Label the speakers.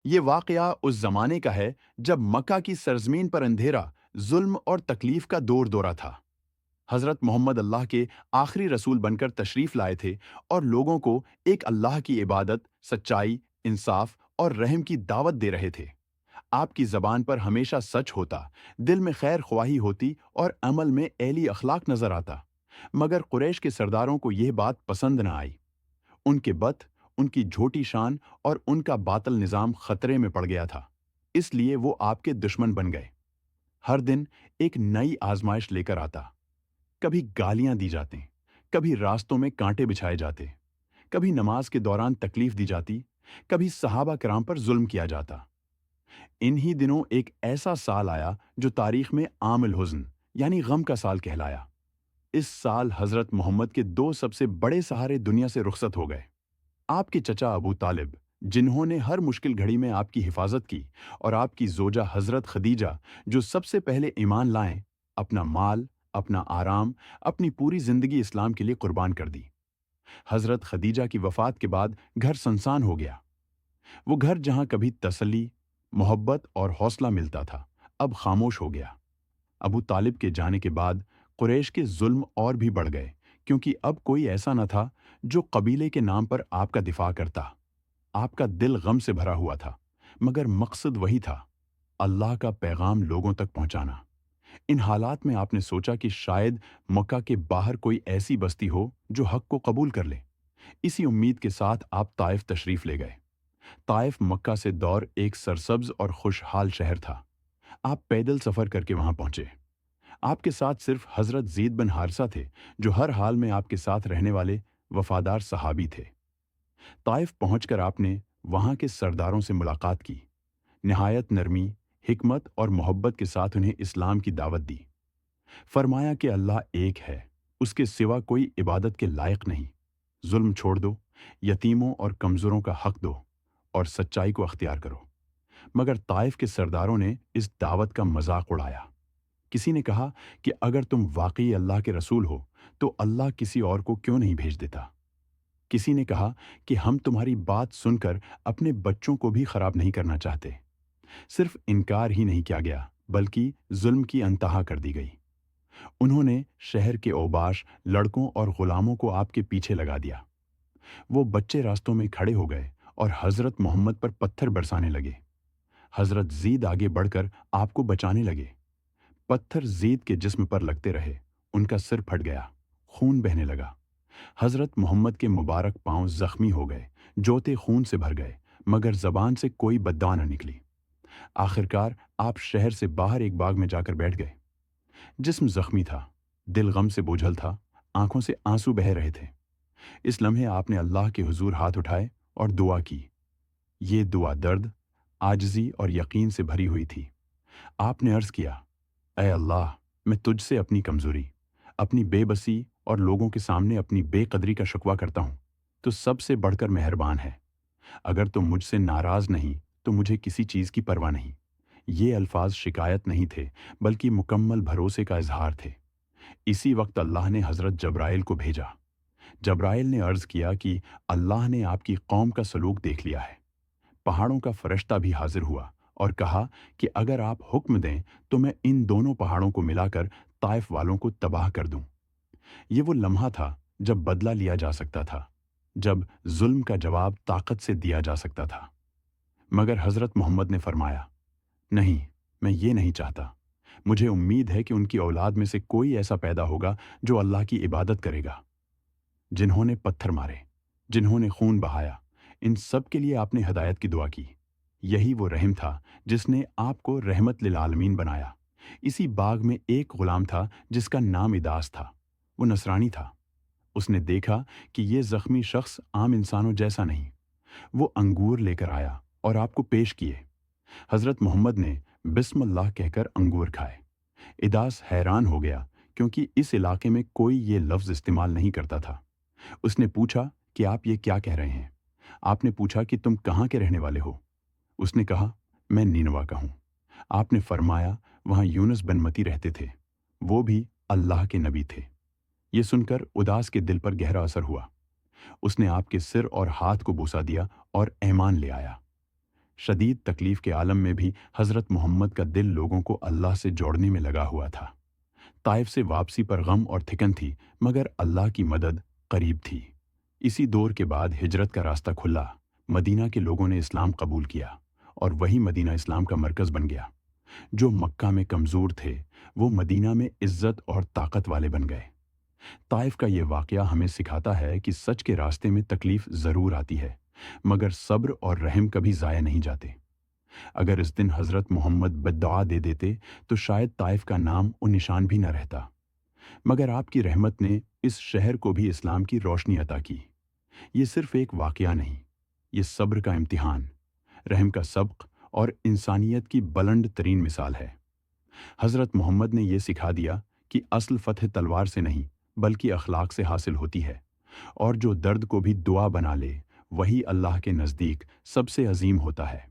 Speaker 1: یہ واقعہ اس زمانے کا ہے جب مکہ کی سرزمین پر اندھیرا، ظلم اور تکلیف کا دور دورہ تھا۔ حضرت محمد اللہ کے آخری رسول بن کر تشریف لائے تھے اور لوگوں کو ایک اللہ کی عبادت، سچائی، انصاف اور رحم کی دعوت دے رہے تھے۔ آپ کی زبان پر ہمیشہ سچ ہوتا، دل میں خیر خواہی ہوتی اور عمل میں اعلی اخلاق نظر آتا۔ مگر قریش کے سرداروں کو یہ بات پسند نہ آئی۔ ان کے بت، ان کی جھوٹی شان اور ان کا باطل نظام خطرے میں پڑ گیا تھا۔ اس لیے وہ آپ کے دشمن بن گئے۔ ہر دن ایک نئی آزمائش لے کر آتا۔ کبھی گالیاں دی جاتی، کبھی راستوں میں کانٹے بچھائے جاتے، کبھی نماز کے دوران تکلیف دی جاتی، کبھی صحابہ کرام پر ظلم کیا جاتا۔ انہی دنوں ایک ایسا سال آیا جو تاریخ میں عام الحزن یعنی غم کا سال کہلایا۔ اس سال حضرت محمد کے دو سب سے بڑے سہارے دنیا سے رخصت ہو گئے۔ آپ کے چچا ابو طالب، جنہوں نے ہر مشکل گھڑی میں آپ کی حفاظت کی، اور آپ کی زوجہ حضرت خدیجہ، جو سب سے پہلے ایمان لائیں، اپنا مال، اپنا آرام، اپنی پوری زندگی اسلام کے لیے قربان کر دی۔ حضرت خدیجہ کی وفات کے بعد گھر سنسان ہو گیا۔ وہ گھر جہاں کبھی تسلی، محبت اور حوصلہ ملتا تھا، اب خاموش ہو گیا۔ ابو طالب کے جانے کے بعد قریش کے ظلم اور بھی بڑھ گئے، کیونکہ اب کوئی ایسا نہ تھا جو قبیلے کے نام پر آپ کا دفاع کرتا۔ آپ کا دل غم سے بھرا ہوا تھا، مگر مقصد وہی تھا، اللہ کا پیغام لوگوں تک پہنچانا۔ ان حالات میں آپ نے سوچا کہ شاید مکہ کے باہر کوئی ایسی بستی ہو جو حق کو قبول کر لے۔ اسی امید کے ساتھ آپ طائف تشریف لے گئے۔ طائف مکہ سے دور ایک سرسبز اور خوشحال شہر تھا۔ آپ پیدل سفر کر کے وہاں پہنچے۔ آپ کے ساتھ صرف حضرت زید بن حارثہ تھے، جو ہر حال میں آپ کے ساتھ رہنے والے وفادار صحابی تھے۔ طائف پہنچ کر آپ نے وہاں کے سرداروں سے ملاقات کی، نہایت نرمی، حکمت اور محبت کے ساتھ انہیں اسلام کی دعوت دی۔ فرمایا کہ اللہ ایک ہے، اس کے سوا کوئی عبادت کے لائق نہیں۔ ظلم چھوڑ دو، یتیموں اور کمزوروں کا حق دو، اور سچائی کو اختیار کرو۔ مگر طائف کے سرداروں نے اس دعوت کا مذاق اڑایا۔ کسی نے کہا کہ اگر تم واقعی اللہ کے رسول ہو تو اللہ کسی اور کو کیوں نہیں بھیج دیتا؟ کسی نے کہا کہ ہم تمہاری بات سن کر اپنے بچوں کو بھی خراب نہیں کرنا چاہتے۔ صرف انکار ہی نہیں کیا گیا، بلکہ ظلم کی انتہا کر دی گئی۔ انہوں نے شہر کے اوباش، لڑکوں اور غلاموں کو آپ کے پیچھے لگا دیا۔ وہ بچے راستوں میں کھڑے ہو گئے اور حضرت محمد پر پتھر برسانے لگے۔ حضرت زید آگے بڑھ کر آپ کو بچانے لگے۔ پتھر زید کے جسم پر لگتے رہے، ان کا سر پھٹ گیا، خون بہنے لگا۔ حضرت محمد کے مبارک پاؤں زخمی ہو گئے، جوتے خون سے بھر گئے، مگر زبان سے کوئی بددعا نہ نکلی۔ آخرکار آپ شہر سے باہر ایک باغ میں جا کر بیٹھ گئے۔ جسم زخمی تھا، دل غم سے بوجھل تھا، آنکھوں سے آنسو بہہ رہے تھے۔ اس لمحے آپ نے اللہ کے حضور ہاتھ اٹھائے اور دعا کی۔ یہ دعا درد، عاجزی اور یقین سے بھری ہوئی تھی۔ آپ نے عرض کیا، اے اللہ، میں تجھ سے اپنی کمزوری، اپنی بے بسی اور لوگوں کے سامنے اپنی بے قدری کا شکوہ کرتا ہوں۔ تو سب سے بڑھ کر مہربان ہے۔ اگر تم مجھ سے ناراض نہیں تو مجھے کسی چیز کی پرواہ نہیں۔ یہ الفاظ شکایت نہیں تھے، بلکہ مکمل بھروسے کا اظہار تھے۔ اسی وقت اللہ نے حضرت جبرائیل کو بھیجا۔ جبرائیل نے عرض کیا کہ اللہ نے آپ کی قوم کا سلوک دیکھ لیا ہے۔ پہاڑوں کا فرشتہ بھی حاضر ہوا اور کہا کہ اگر آپ حکم دیں تو میں ان دونوں پہاڑوں کو ملا کر طائف والوں کو تباہ کر دوں۔ یہ وہ لمحہ تھا جب بدلہ لیا جا سکتا تھا، جب ظلم کا جواب طاقت سے دیا جا سکتا تھا۔ مگر حضرت محمد نے فرمایا، نہیں، میں یہ نہیں چاہتا۔ مجھے امید ہے کہ ان کی اولاد میں سے کوئی ایسا پیدا ہوگا جو اللہ کی عبادت کرے گا۔ جنہوں نے پتھر مارے، جنہوں نے خون بہایا، ان سب کے لیے آپ نے ہدایت کی دعا کی۔ یہی وہ رحم تھا جس نے آپ کو رحمت للعالمین بنایا۔ اسی باغ میں ایک غلام تھا جس کا نام اداس تھا۔ وہ نصرانی تھا۔ اس نے دیکھا کہ یہ زخمی شخص عام انسانوں جیسا نہیں۔ وہ انگور لے کر آیا اور آپ کو پیش کیے۔ حضرت محمد نے بسم اللہ کہہ کر انگور کھائے۔ اداس حیران ہو گیا، کیونکہ اس علاقے میں کوئی یہ لفظ استعمال نہیں کرتا تھا۔ اس نے پوچھا کہ آپ یہ کیا کہہ رہے ہیں؟ آپ نے پوچھا کہ تم کہاں کے رہنے والے ہو؟ اس نے کہا، میں نینوا کا ہوں۔ آپ نے فرمایا، وہاں یونس بن متی رہتے تھے، وہ بھی اللہ کے نبی تھے۔ یہ سن کر اداس کے دل پر گہرا اثر ہوا۔ اس نے آپ کے سر اور ہاتھ کو بوسہ دیا اور ایمان لے آیا۔ شدید تکلیف کے عالم میں بھی حضرت محمد کا دل لوگوں کو اللہ سے جوڑنے میں لگا ہوا تھا۔ طائف سے واپسی پر غم اور تھکن تھی، مگر اللہ کی مدد قریب تھی۔ اسی دور کے بعد ہجرت کا راستہ کھلا، مدینہ کے لوگوں نے اسلام قبول کیا اور وہی مدینہ اسلام کا مرکز بن گیا۔ جو مکہ میں کمزور تھے وہ مدینہ میں عزت اور طاقت والے بن گئے۔ طائف کا یہ واقعہ ہمیں سکھاتا ہے کہ سچ کے راستے میں تکلیف ضرور آتی ہے، مگر صبر اور رحم کبھی ضائع نہیں جاتے۔ اگر اس دن حضرت محمد بددعا دے دیتے تو شاید طائف کا نام و نشان بھی نہ رہتا، مگر آپ کی رحمت نے اس شہر کو بھی اسلام کی روشنی عطا کی۔ یہ صرف ایک واقعہ نہیں، یہ صبر کا امتحان، رحم کا سبق اور انسانیت کی بلند ترین مثال ہے۔ حضرت محمد نے یہ سکھا دیا کہ اصل فتح تلوار سے نہیں بلکہ اخلاق سے حاصل ہوتی ہے، اور جو درد کو بھی دعا بنا لے وہی اللہ کے نزدیک سب سے عظیم ہوتا ہے۔